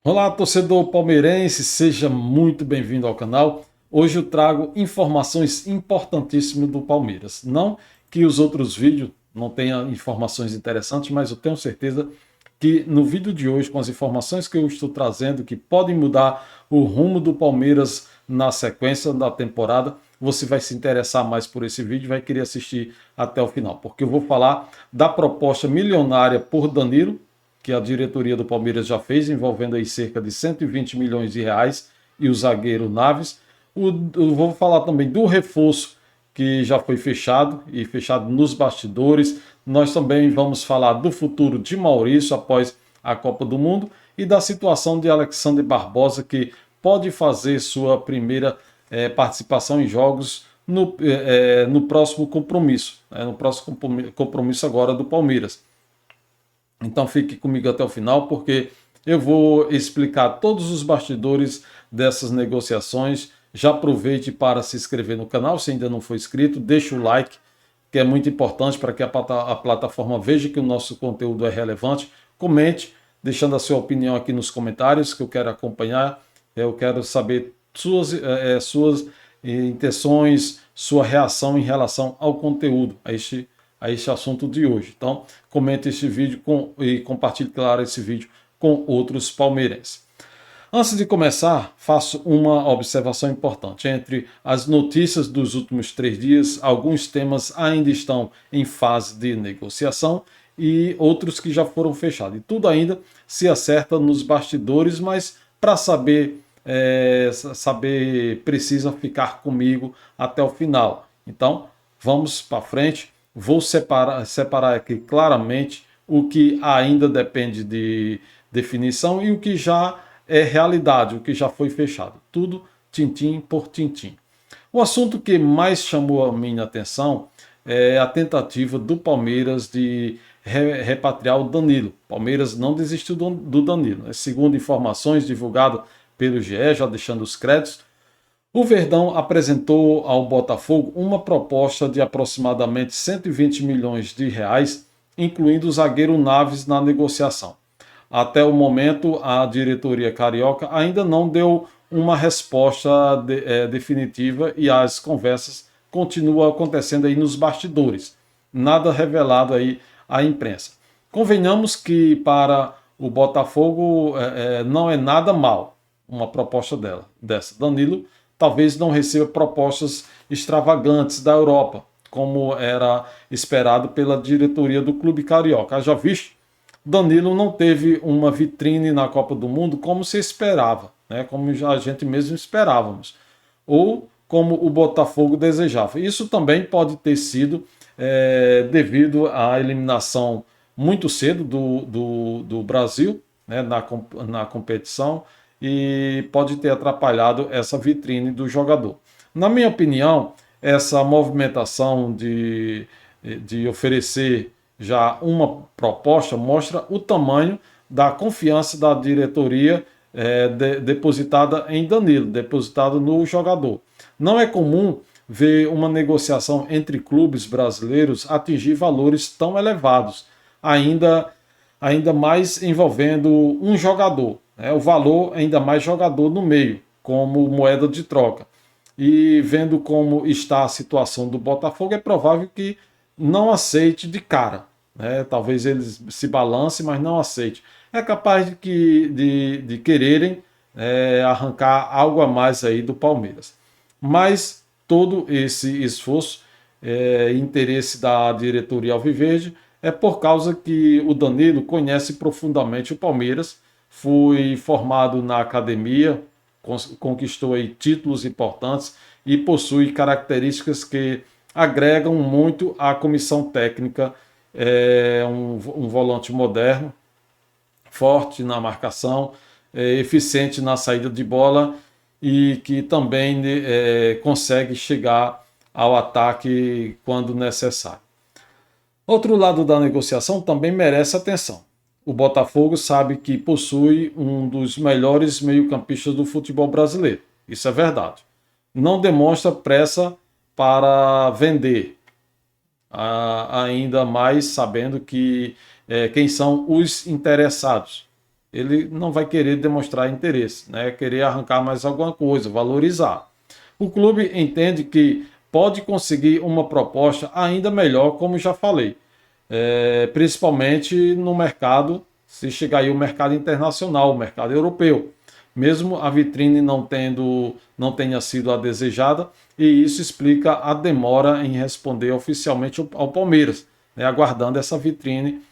Olá, torcedor palmeirense, seja muito bem-vindo ao canal. Hoje eu trago informações importantíssimas do Palmeiras. Não que os outros vídeos não tenham informações interessantes, mas eu tenho certeza que no vídeo de hoje, com as informações que eu estou trazendo, que podem mudar o rumo do Palmeiras na sequência da temporada, você vai se interessar mais por esse vídeo e vai querer assistir até o final, porque eu vou falar da proposta milionária por Danilo, que a diretoria do Palmeiras já fez, envolvendo aí cerca de 120 milhões de reais, e o zagueiro Naves. Eu vou falar também do reforço que já foi fechado e fechado nos bastidores. Nós também vamos falar do futuro de Maurício após a Copa do Mundo e da situação de Alexandre Barbosa, que pode fazer sua primeira participação em jogos no próximo compromisso, no próximo compromisso agora do Palmeiras. Então fique comigo até o final, porque eu vou explicar todos os bastidores dessas negociações. Já aproveite para se inscrever no canal, se ainda não for inscrito, deixa o like, que é muito importante para que a plataforma veja que o nosso conteúdo é relevante. Comente, deixando a sua opinião aqui nos comentários, que eu quero acompanhar. Eu quero saber suas intenções, sua reação em relação ao conteúdo, a este assunto de hoje. Então, comente este vídeo e compartilhe, claro, esse vídeo com outros palmeirenses. Antes de começar, faço uma observação importante. Entre as notícias dos últimos 3 dias, alguns temas ainda estão em fase de negociação e outros que já foram fechados. E tudo ainda se acerta nos bastidores, mas para saber precisa ficar comigo até o final. Então, vamos para frente. Vou separar aqui claramente o que ainda depende de definição e o que já é realidade, o que já foi fechado. Tudo tintim por tintim. O assunto que mais chamou a minha atenção é a tentativa do Palmeiras de repatriar o Danilo. O Palmeiras não desistiu do Danilo. Segundo informações divulgadas pelo GE, já deixando os créditos, o Verdão apresentou ao Botafogo uma proposta de aproximadamente 120 milhões de reais, incluindo o zagueiro Naves na negociação. Até o momento, a diretoria carioca ainda não deu uma resposta definitiva e as conversas continuam acontecendo aí nos bastidores. Nada revelado aí à imprensa. Convenhamos que para o Botafogo não é nada mal uma proposta dessa. Danilo talvez não receba propostas extravagantes da Europa, como era esperado pela diretoria do clube carioca. Já visto, Danilo não teve uma vitrine na Copa do Mundo como se esperava, né? Como a gente mesmo esperávamos, ou como o Botafogo desejava. Isso também pode ter sido devido à eliminação muito cedo do Brasil, né, na competição, e pode ter atrapalhado essa vitrine do jogador. Na minha opinião, essa movimentação de oferecer já uma proposta mostra o tamanho da confiança da diretoria depositada em Danilo, depositada no jogador. Não é comum ver uma negociação entre clubes brasileiros atingir valores tão elevados, ainda mais envolvendo um jogador, né? O valor ainda mais jogador no meio, como moeda de troca. E vendo como está a situação do Botafogo, é provável que não aceite de cara, né? Talvez eles se balancem, mas não aceite. É capaz de quererem arrancar algo a mais aí do Palmeiras. Mas todo esse esforço interesse da diretoria alviverde é por causa que o Danilo conhece profundamente o Palmeiras, foi formado na academia, conquistou aí títulos importantes e possui características que agregam muito à comissão técnica. É um volante moderno, forte na marcação, eficiente na saída de bola e que também consegue chegar ao ataque quando necessário. Outro lado da negociação também merece atenção. O Botafogo sabe que possui um dos melhores meio-campistas do futebol brasileiro. Isso é verdade. Não demonstra pressa para vender, ainda mais sabendo quem são os interessados. ele não vai querer demonstrar interesse, né? Querer arrancar mais alguma coisa, valorizar. O clube entende que pode conseguir uma proposta ainda melhor, como já falei, principalmente no mercado, se chegar aí o mercado internacional, o mercado europeu, mesmo a vitrine não tenha sido a desejada, e isso explica a demora em responder oficialmente ao Palmeiras, né, aguardando essa vitrine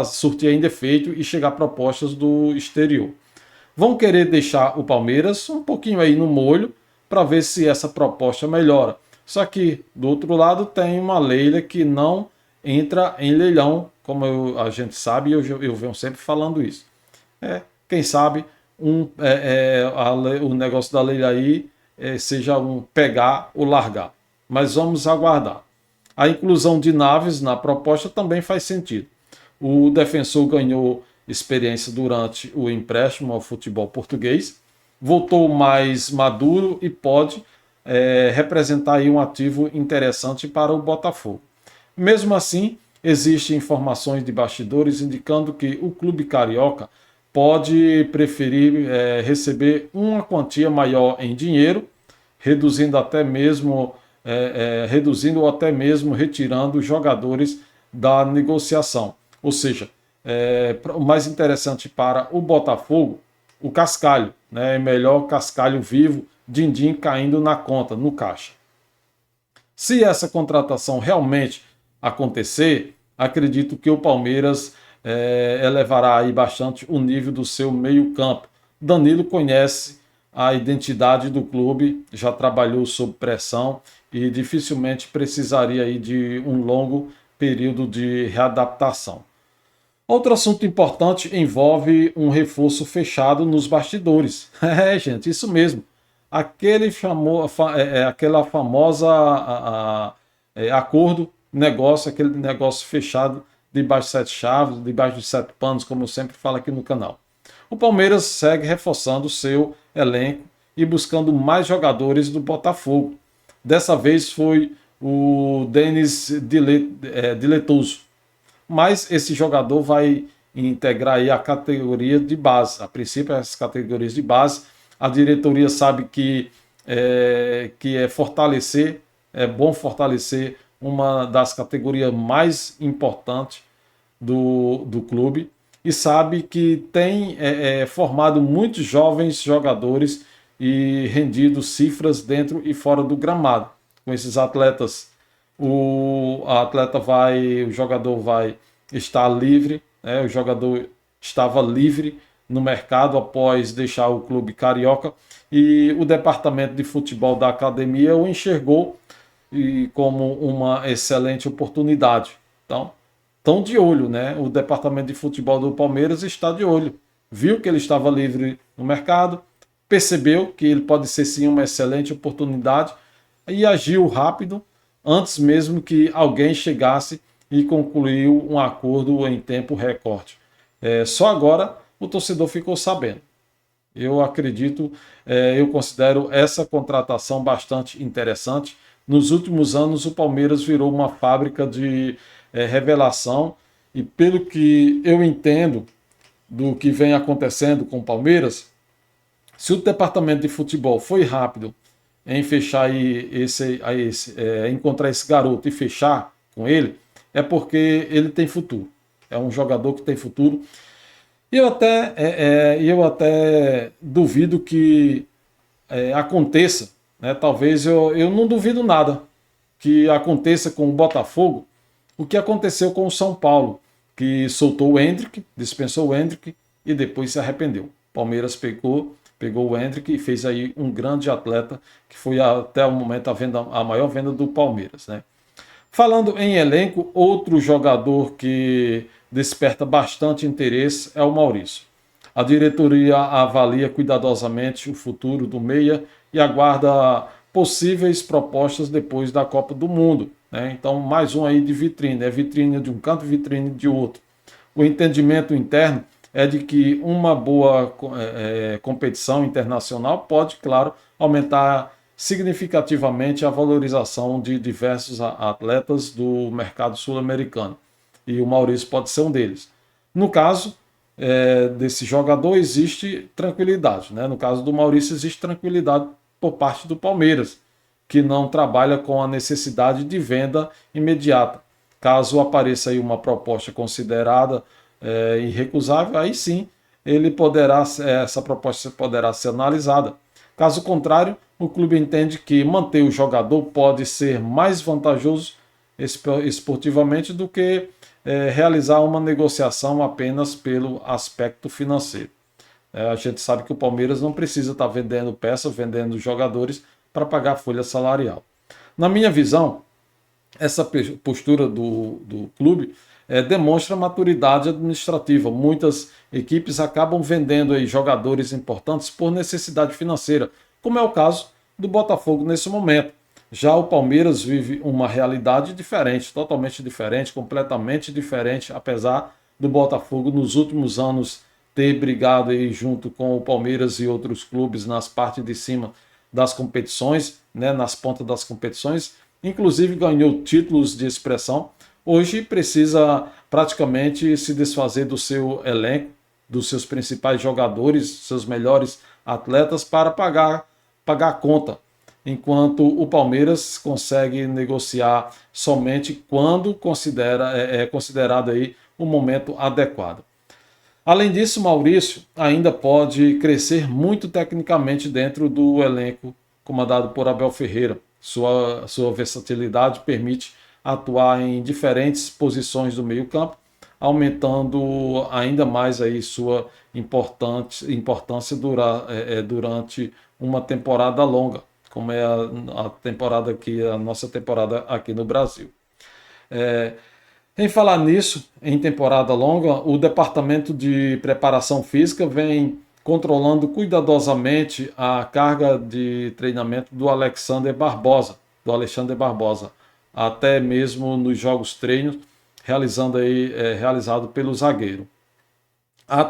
surtir ainda efeito e chegar propostas do exterior. Vão querer deixar o Palmeiras um pouquinho aí no molho para ver se essa proposta melhora. Só que, do outro lado, tem uma Leila que não entra em leilão, como a gente sabe, e eu venho sempre falando isso. Quem sabe o negócio da Leila aí seja um pegar ou largar. Mas vamos aguardar. A inclusão de Naves na proposta também faz sentido. O defensor ganhou experiência durante o empréstimo ao futebol português, voltou mais maduro e pode representar aí um ativo interessante para o Botafogo. Mesmo assim, existem informações de bastidores indicando que o clube carioca pode preferir receber uma quantia maior em dinheiro, reduzindo ou até mesmo retirando jogadores da negociação. Ou seja, o mais interessante para o Botafogo, o cascalho, né? Melhor cascalho vivo, din-din caindo na conta, no caixa. Se essa contratação realmente acontecer, acredito que o Palmeiras elevará aí bastante o nível do seu meio-campo. Danilo conhece a identidade do clube, já trabalhou sob pressão e dificilmente precisaria aí de um longo período de readaptação. Outro assunto importante envolve um reforço fechado nos bastidores. Gente, isso mesmo. Aquela famosa acordo, negócio, aquele negócio fechado debaixo de 7 chaves, debaixo de 7 panos, como eu sempre falo aqui no canal. O Palmeiras segue reforçando o seu elenco e buscando mais jogadores do Botafogo. Dessa vez foi o Denis Diletoso. Mas esse jogador vai integrar aí a categoria de base. A princípio, as categorias de base. A diretoria sabe que é bom fortalecer uma das categorias mais importantes do clube, e sabe que tem formado muitos jovens jogadores e rendido cifras dentro e fora do gramado. Com esses atletas, o jogador vai estar livre, né? O jogador estava livre no mercado após deixar o clube carioca, e o departamento de futebol da academia o enxergou como uma excelente oportunidade. Então, estão de olho, né? O departamento de futebol do Palmeiras está de olho. Viu que ele estava livre no mercado, percebeu que ele pode ser sim uma excelente oportunidade e agiu rápido, antes mesmo que alguém chegasse e concluiu um acordo em tempo recorde. Só agora o torcedor ficou sabendo. Eu acredito, eu considero essa contratação bastante interessante. Nos últimos anos, o Palmeiras virou uma fábrica de revelação, e pelo que eu entendo do que vem acontecendo com o Palmeiras, se o departamento de futebol foi rápido em fechar encontrar esse garoto e fechar com ele, é porque ele tem futuro. É um jogador que tem futuro. E eu até duvido que aconteça, né? Talvez eu não duvido nada que aconteça com o Botafogo o que aconteceu com o São Paulo, que soltou o Endrick, dispensou o Endrick e depois se arrependeu. Palmeiras pegou o Endrick e fez aí um grande atleta, que foi até o momento a maior venda do Palmeiras, né? Falando em elenco, outro jogador que desperta bastante interesse é o Maurício. A diretoria avalia cuidadosamente o futuro do meia e aguarda possíveis propostas depois da Copa do Mundo, né? Então, mais um aí de vitrine, vitrine de um canto, vitrine de outro. O entendimento interno é de que uma boa competição internacional pode, claro, aumentar significativamente a valorização de diversos atletas do mercado sul-americano. E o Maurício pode ser um deles. No caso, desse jogador, existe tranquilidade, né? No caso do Maurício, existe tranquilidade por parte do Palmeiras, que não trabalha com a necessidade de venda imediata. Caso apareça aí uma proposta considerada irrecusável, aí sim essa proposta poderá ser analisada. Caso contrário, o clube entende que manter o jogador pode ser mais vantajoso esportivamente do que realizar uma negociação apenas pelo aspecto financeiro. A gente sabe que o Palmeiras não precisa estar vendendo peças, vendendo jogadores para pagar a folha salarial. Na minha visão, essa postura do clube demonstra maturidade administrativa. Muitas equipes acabam vendendo aí jogadores importantes por necessidade financeira, como é o caso do Botafogo nesse momento. Já o Palmeiras vive uma realidade diferente, totalmente diferente, completamente diferente, apesar do Botafogo nos últimos anos ter brigado aí junto com o Palmeiras e outros clubes nas partes de cima das competições, né, nas pontas das competições, inclusive ganhou títulos de expressão. Hoje precisa praticamente se desfazer do seu elenco, dos seus principais jogadores, seus melhores atletas para pagar a conta, enquanto o Palmeiras consegue negociar somente quando é considerado aí o momento adequado. Além disso, Maurício ainda pode crescer muito tecnicamente dentro do elenco comandado por Abel Ferreira. Sua versatilidade permite atuar em diferentes posições do meio-campo, aumentando ainda mais aí sua importância durante uma temporada longa, como é a temporada aqui, a nossa temporada aqui no Brasil. Em falar nisso, em temporada longa, o Departamento de Preparação Física vem controlando cuidadosamente a carga de treinamento do Alexander Barbosa, até mesmo nos jogos treinos realizado pelo zagueiro. A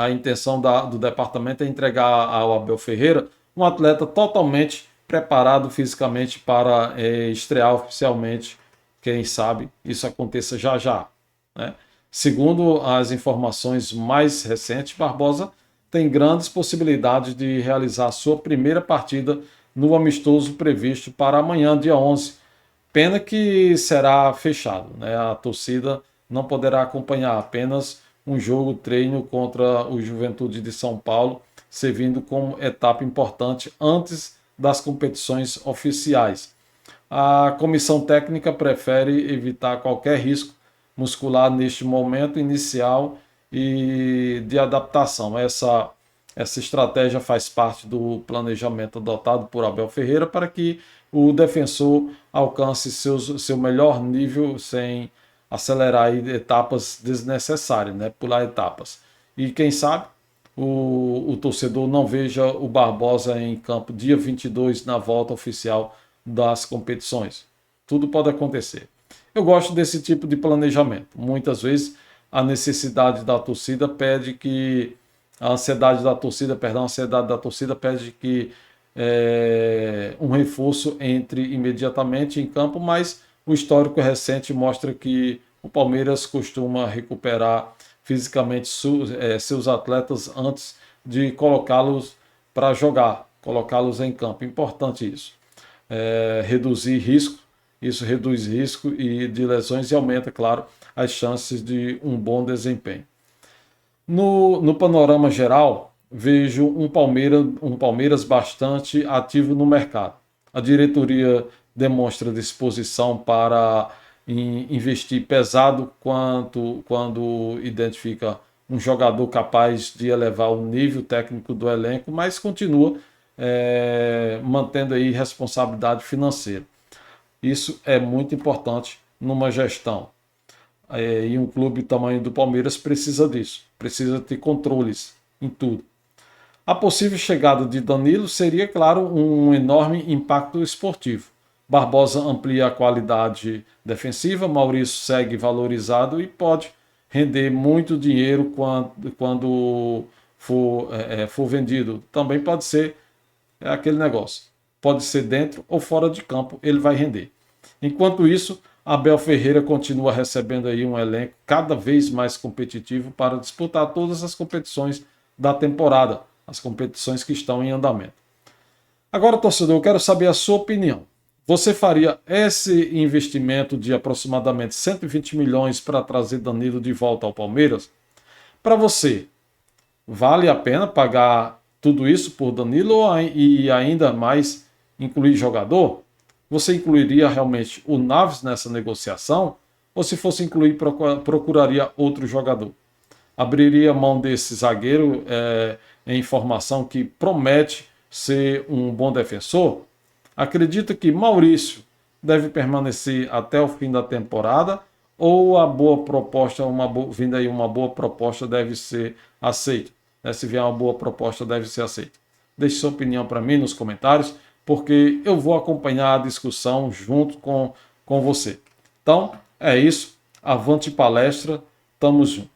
intenção do departamento é entregar ao Abel Ferreira um atleta totalmente preparado fisicamente para estrear oficialmente. Quem sabe isso aconteça já já, né? Segundo as informações mais recentes, Barbosa tem grandes possibilidades de realizar sua primeira partida no amistoso previsto para amanhã, dia 11. Pena que será fechado, né? A torcida não poderá acompanhar, apenas um jogo treino contra o Juventude de São Paulo, servindo como etapa importante antes das competições oficiais. A comissão técnica prefere evitar qualquer risco muscular neste momento inicial e de adaptação. Essa estratégia faz parte do planejamento adotado por Abel Ferreira para que o defensor alcance seu melhor nível sem acelerar etapas desnecessárias, né? Pular etapas. E quem sabe o torcedor não veja o Barbosa em campo dia 22 na volta oficial das competições. Tudo pode acontecer. Eu gosto desse tipo de planejamento. Muitas vezes a necessidade da torcida pede que a ansiedade da torcida pede que um reforço entre imediatamente em campo, mas o histórico recente mostra que o Palmeiras costuma recuperar fisicamente seus atletas antes de colocá-los para jogar, colocá-los em campo. Importante isso. Reduzir risco, isso reduz risco de lesões e aumenta, claro, as chances de um bom desempenho. No panorama geral, vejo um Palmeiras bastante ativo no mercado. A diretoria demonstra disposição para investir pesado quando identifica um jogador capaz de elevar o nível técnico do elenco, mas continua mantendo aí responsabilidade financeira. Isso é muito importante numa gestão. E um clube do tamanho do Palmeiras precisa disso, precisa ter controles em tudo. A possível chegada de Danilo seria, claro, um enorme impacto esportivo. Barbosa amplia a qualidade defensiva, Maurício segue valorizado e pode render muito dinheiro quando for vendido. Também pode ser aquele negócio, pode ser dentro ou fora de campo, ele vai render. Enquanto isso, Abel Ferreira continua recebendo aí um elenco cada vez mais competitivo para disputar todas as competições da temporada, as competições que estão em andamento. Agora, torcedor, eu quero saber a sua opinião. Você faria esse investimento de aproximadamente 120 milhões para trazer Danilo de volta ao Palmeiras? Para você, vale a pena pagar tudo isso por Danilo e ainda mais incluir jogador? Você incluiria realmente o Naves nessa negociação? Ou se fosse incluir, procuraria outro jogador? Abriria mão desse zagueiro em formação que promete ser um bom defensor? Acredita que Maurício deve permanecer até o fim da temporada ou a boa proposta, vindo aí uma boa proposta deve ser aceita? Se vier uma boa proposta, deve ser aceita. Deixe sua opinião para mim nos comentários, porque eu vou acompanhar a discussão junto com você. Então, é isso. Avante palestra. Tamo junto.